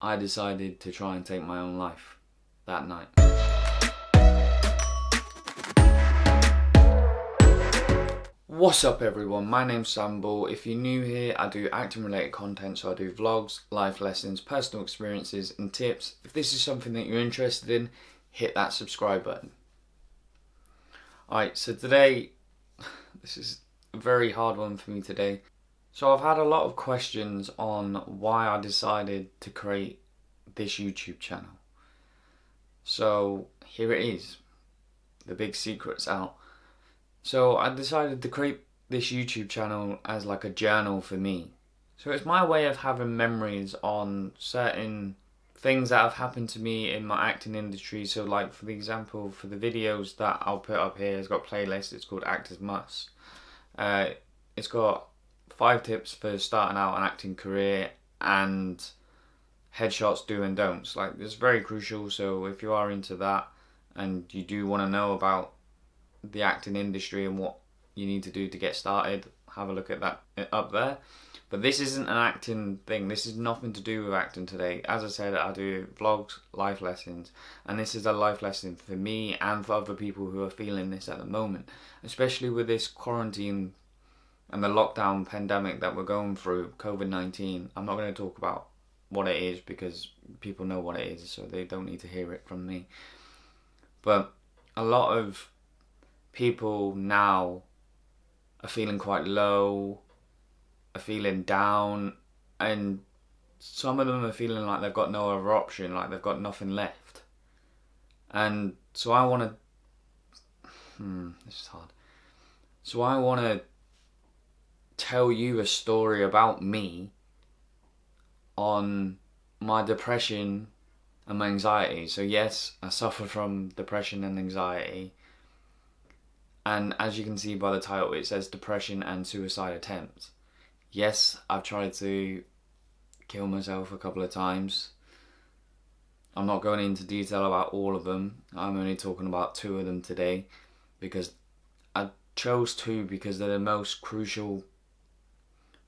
I decided to try and take my own life that night. What's up everyone, my name's Sam Ball. If you're new here, I do acting related content, so I do vlogs, life lessons, personal experiences and tips. If this is something that you're interested in, hit that subscribe button. Alright, so today, this is a very hard one for me today. So I've had a lot of questions on why I decided to create this YouTube channel. So here it is, the big secret's out. So I decided to create this YouTube channel as like a journal for me. So it's my way of having memories on certain things that have happened to me in my acting industry. So like for the example, for the videos that I'll put up here, it's got a playlist, it's called Actors Must. It's got 5 tips for starting out an acting career and headshots, do and don'ts. Like it's very crucial, so if you are into that and you do want to know about the acting industry and what you need to do to get started, have a look at that up there. But this isn't an acting thing, this is nothing to do with acting today. As I said, I do vlogs, life lessons, and this is a life lesson for me and for other people who are feeling this at the moment, especially with this quarantine and the lockdown pandemic that we're going through, COVID-19. I'm not going to talk about what it is because people know what it is, so they don't need to hear it from me. But a lot of people now are feeling quite low, are feeling down, and some of them are feeling like they've got no other option, like they've got nothing left. And so I want to, this is hard. So I want to tell you a story about me on my depression and my anxiety. So yes, I suffer from depression and anxiety. And as you can see by the title, it says depression and suicide attempts. Yes, I've tried to kill myself a couple of times. I'm not going into detail about all of them. I'm only talking about 2 of them today because I chose 2 because they're the most crucial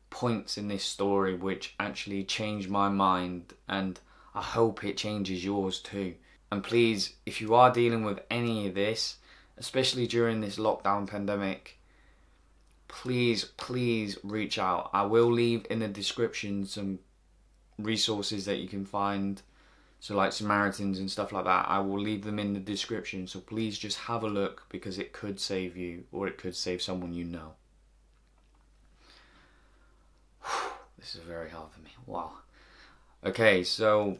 points in this story which actually changed my mind, and I hope it changes yours too. And please, if you are dealing with any of this, especially during this lockdown pandemic, please reach out. I will leave in the description some resources that you can find, so like Samaritans and stuff like that. I will leave them in the description, so please just have a look because it could save you or it could save someone you know. This is very hard for me. Wow. Okay, so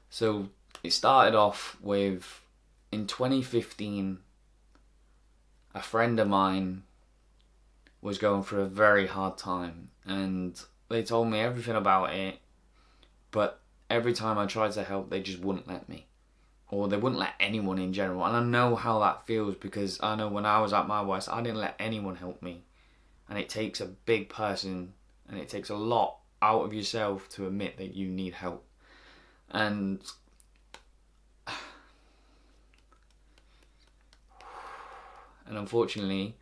so it started off with, in 2015, a friend of mine was going through a very hard time, and they told me everything about it, but every time I tried to help, they just wouldn't let me, or they wouldn't let anyone in general. And I know how that feels because I know when I was at my worst, I didn't let anyone help me. And it takes a big person, and it takes a lot out of yourself to admit that you need help. And unfortunately,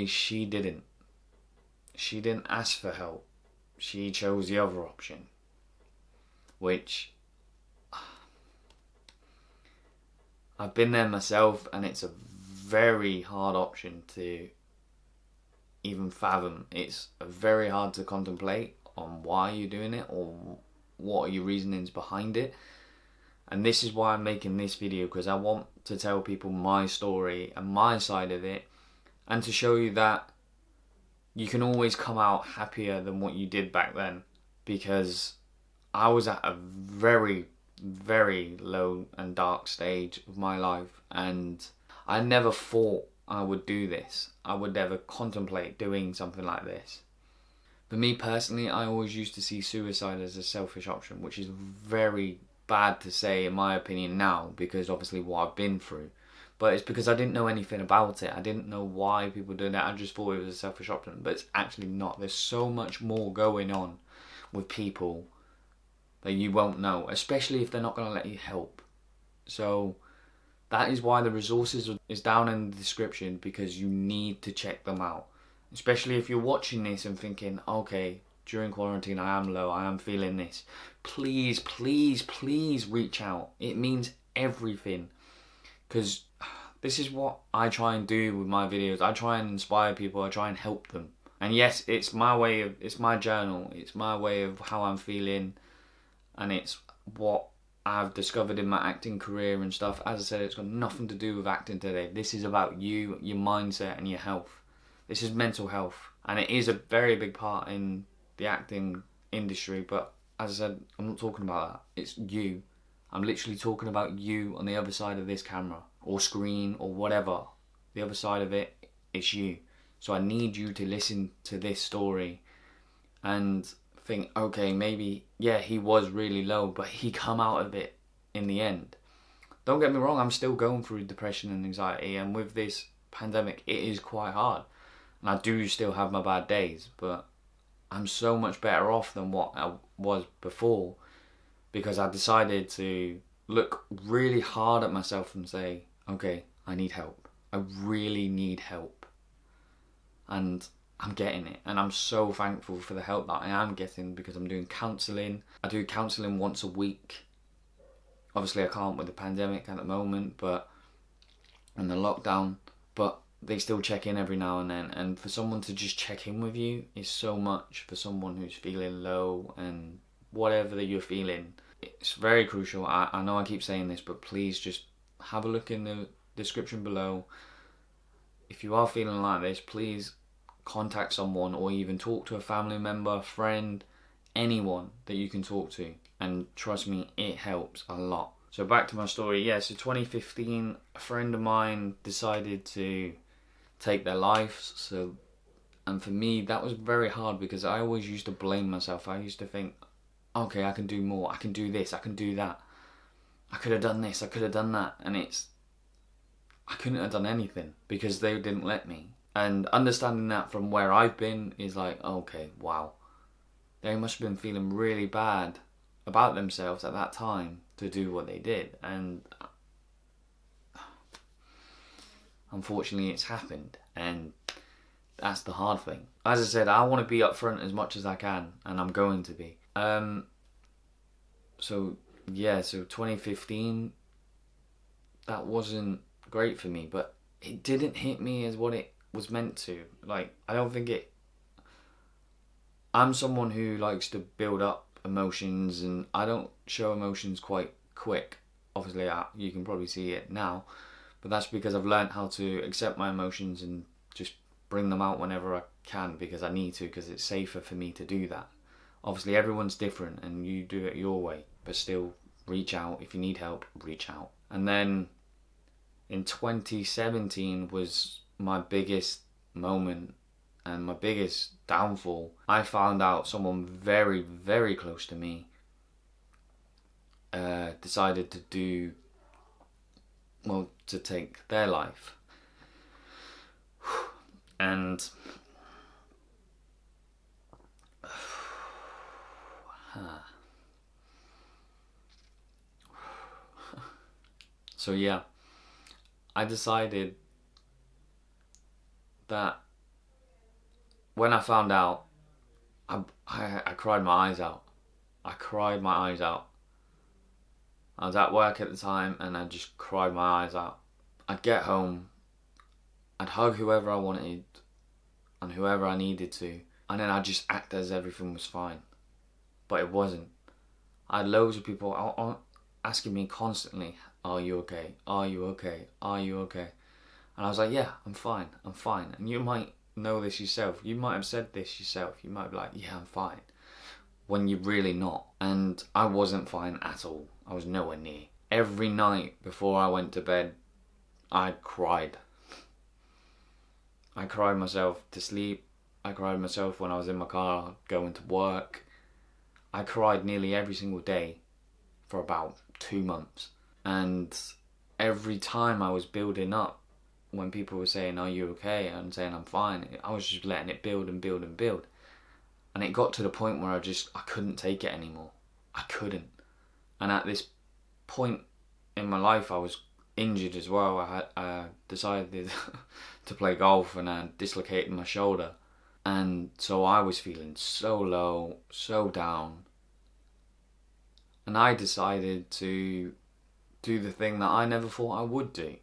she didn't. She didn't ask for help. She chose the other option, which I've been there myself, and it's a very hard option to even fathom. It's very hard to contemplate on why you're doing it or what are your reasonings behind it. And this is why I'm making this video, because I want to tell people my story and my side of it, and to show you that you can always come out happier than what you did back then. Because I was at a very low and dark stage of my life, and I never thought I would do this. I would never contemplate doing something like this. For me personally, I always used to see suicide as a selfish option, which is very bad to say in my opinion now, because obviously what I've been through. But it's because I didn't know anything about it. I didn't know why people did it. I just thought it was a selfish option, but it's actually not. There's so much more going on with people that you won't know, especially if they're not going to let you help. So that is why the resources is down in the description, because you need to check them out. especially if you're watching this and thinking, okay, during quarantine I am low, I am feeling this. Please, please, please reach out. It means everything. Because this is what I try and do with my videos. I try and inspire people. I try and help them. And yes, it's my journal. It's my way of how I'm feeling. And it's what I've discovered in my acting career and stuff. As I said, it's got nothing to do with acting today. This is about you, your mindset and your health. This is mental health. And it is a very big part in the acting industry. But as I said, I'm not talking about that. It's you. I'm literally talking about you on the other side of this camera or screen or whatever. The other side of it, it's you. So I need you to listen to this story and think, okay, maybe, yeah, he was really low, but he come out of it in the end. Don't get me wrong, I'm still going through depression and anxiety, and with this pandemic, it is quite hard. And I do still have my bad days, but I'm so much better off than what I was before, because I decided to look really hard at myself and say, okay, I need help. I really need help. And I'm getting it. And I'm so thankful for the help that I am getting, because I'm doing counselling. I do counselling once a week. Obviously I can't with the pandemic at the moment, but and the lockdown, but they still check in every now and then. And for someone to just check in with you is so much for someone who's feeling low and whatever that you're feeling. It's very crucial. I know I keep saying this, but please just have a look in the description below. If you are feeling like this, please contact someone, or even talk to a family member, friend, anyone that you can talk to. And trust me, it helps a lot. So back to my story. Yeah, so 2015, a friend of mine decided to take their life. And for me, that was very hard, because I always used to blame myself. I used to think, okay, I can do more, I can do this, I can do that, I could have done this, I could have done that. And I couldn't have done anything because they didn't let me. And understanding that from where I've been is like, okay, wow, they must have been feeling really bad about themselves at that time to do what they did. And unfortunately it's happened, and that's the hard thing. As I said, I want to be upfront as much as I can, and I'm going to be. So 2015, that wasn't great for me, but it didn't hit me as what it was meant to. Like, I don't think it... I'm someone who likes to build up emotions, and I don't show emotions quite quick. Obviously, you can probably see it now, but that's because I've learned how to accept my emotions and just bring them out whenever I can, because I need to, because it's safer for me to do that. Obviously, everyone's different, and you do it your way, but still, reach out. If you need help, reach out. And then in 2017 was my biggest moment and my biggest downfall. I found out someone very, very close to me decided to take their life. And so yeah, I decided that when I found out, I cried my eyes out. I cried my eyes out. I was at work at the time, and I just cried my eyes out. I'd get home, I'd hug whoever I wanted and whoever I needed to, and then I'd just act as everything was fine. But it wasn't. I had loads of people asking me constantly, are you okay? Are you okay? Are you okay? And I was like, yeah, I'm fine. I'm fine. And you might know this yourself. You might have said this yourself. You might be like, yeah, I'm fine, when you're really not. And I wasn't fine at all. I was nowhere near. Every night before I went to bed, I cried. I cried myself to sleep. I cried myself when I was in my car going to work. I cried nearly every single day for about 2 months. And every time I was building up, when people were saying, are you okay? And I'm saying, I'm fine. I was just letting it build and build and build. And it got to the point where I couldn't take it anymore. I couldn't. And at this point in my life, I was injured as well. I decided to play golf, and I dislocated my shoulder. And so I was feeling so low, so down. And I decided to do the thing that I never thought I would do.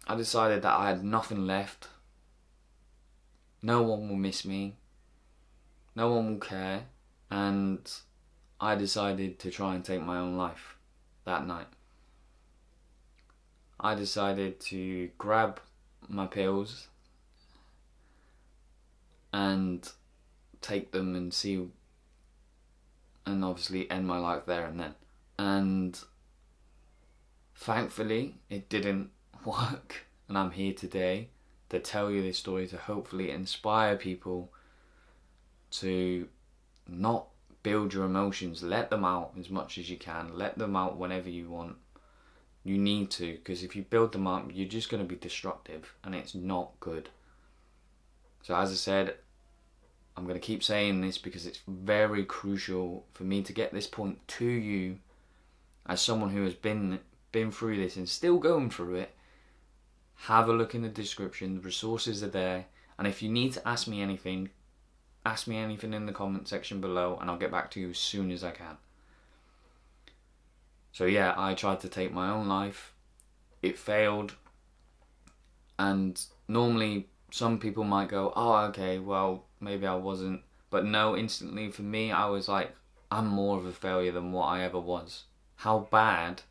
I decided that I had nothing left. No one will miss me. No one will care. And I decided to try and take my own life that night. I decided to grab my pills and take them and see, and obviously end my life there and then. And thankfully it didn't work, and I'm here today to tell you this story to hopefully inspire people to not build your emotions. Let them out as much as you can. Let them out whenever you want. You need to, because if you build them up, you're just going to be destructive, and it's not good. So as I said, I'm going to keep saying this because it's very crucial for me to get this point to you as someone who has been through this and still going through it. Have a look in the description. The resources are there. And if you need to ask me anything in the comment section below, and I'll get back to you as soon as I can. So yeah, I tried to take my own life. It failed. And normally some people might go, oh, okay, well, maybe I wasn't. But no, instantly for me, I was like, I'm more of a failure than what I ever was. How bad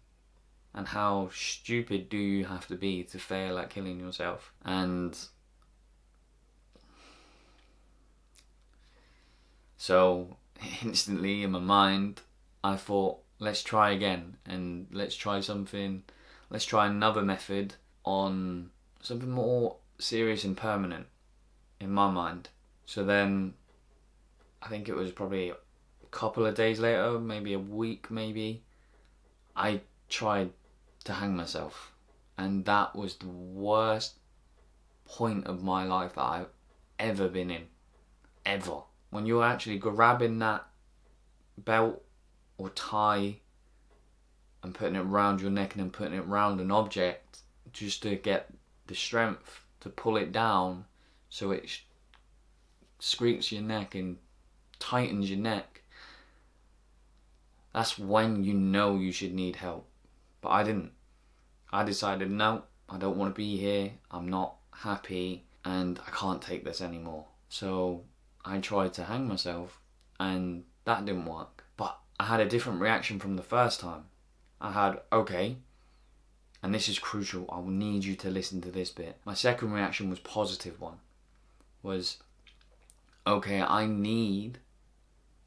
and how stupid do you have to be to fail at killing yourself? And so instantly in my mind, I thought, let's try again, and let's try another method on something more serious and permanent in my mind. So then, I think it was probably a couple of days later, maybe a week maybe, I tried to hang myself. And that was the worst point of my life that I've ever been in. Ever. When you're actually grabbing that belt or tie and putting it around your neck and then putting it around an object just to get the strength to pull it down so it scrapes your neck and tightens your neck, that's when you know you should need help. But I didn't. I decided, no, I don't want to be here, I'm not happy, and I can't take this anymore. So I tried to hang myself, and that didn't work. But I had a different reaction from the first time. I had, okay, and this is crucial, I will need you to listen to this bit. My second reaction was positive one. Was, okay, I need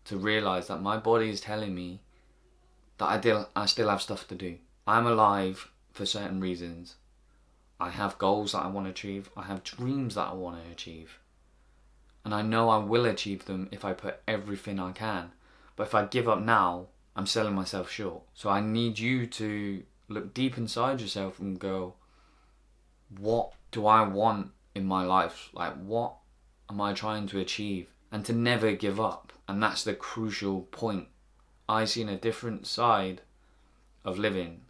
to realise that my body is telling me that I still have stuff to do. I'm alive for certain reasons. I have goals that I want to achieve. I have dreams that I want to achieve. And I know I will achieve them if I put everything I can. But if I give up now, I'm selling myself short. So I need you to look deep inside yourself and go, what do I want in my life? Like, what am I trying to achieve? And to never give up. And that's the crucial point. I seen a different side of living.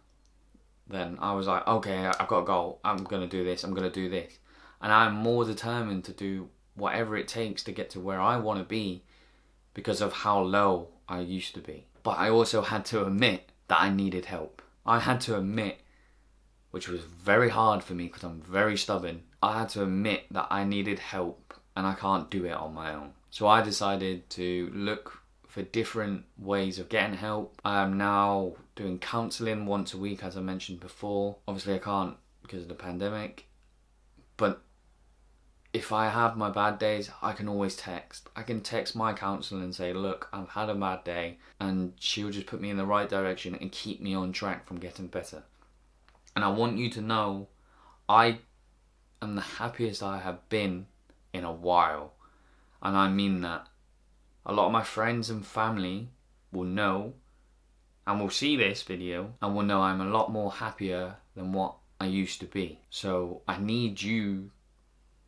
Then I was like, okay, I've got a goal. I'm going to do this. I'm going to do this. And I'm more determined to do whatever it takes to get to where I want to be because of how low I used to be. But I also had to admit that I needed help. I had to admit, which was very hard for me because I'm very stubborn, I had to admit that I needed help and I can't do it on my own. So I decided to look for different ways of getting help. I am now doing counselling once a week, as I mentioned before. Obviously I can't because of the pandemic, but if I have my bad days, I can always text. I can text my counsellor and say, look, I've had a bad day, and she'll just put me in the right direction and keep me on track from getting better. And I want you to know, I am the happiest I have been in a while. And I mean that. A lot of my friends and family will know and will see this video and will know I'm a lot more happier than what I used to be. So I need you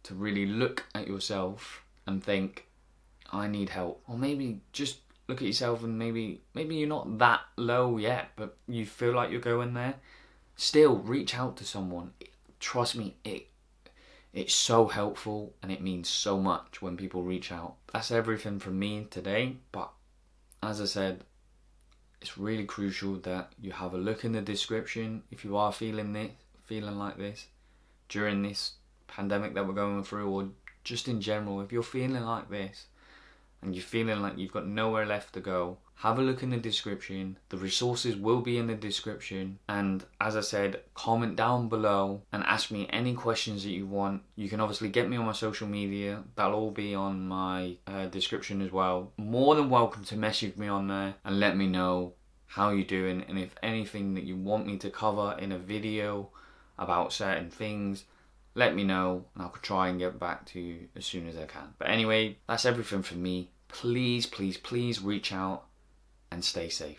to really look at yourself and think, I need help. Or maybe just look at yourself and maybe you're not that low yet, but you feel like you're going there. Still, reach out to someone. Trust me, It's so helpful and it means so much when people reach out. That's everything from me today, but as I said, it's really crucial that you have a look in the description if you are feeling like this during this pandemic that we're going through, or just in general. If you're feeling like this and you're feeling like you've got nowhere left to go, have a look in the description. The resources will be in the description, and as I said, comment down below and ask me any questions that you want. You can obviously get me on my social media, that'll all be on my description as well. More than welcome to message me on there and let me know how you're doing, and if anything that you want me to cover in a video about certain things, let me know and I'll try and get back to you as soon as I can. But anyway, that's everything from me. Please, please, please reach out and stay safe.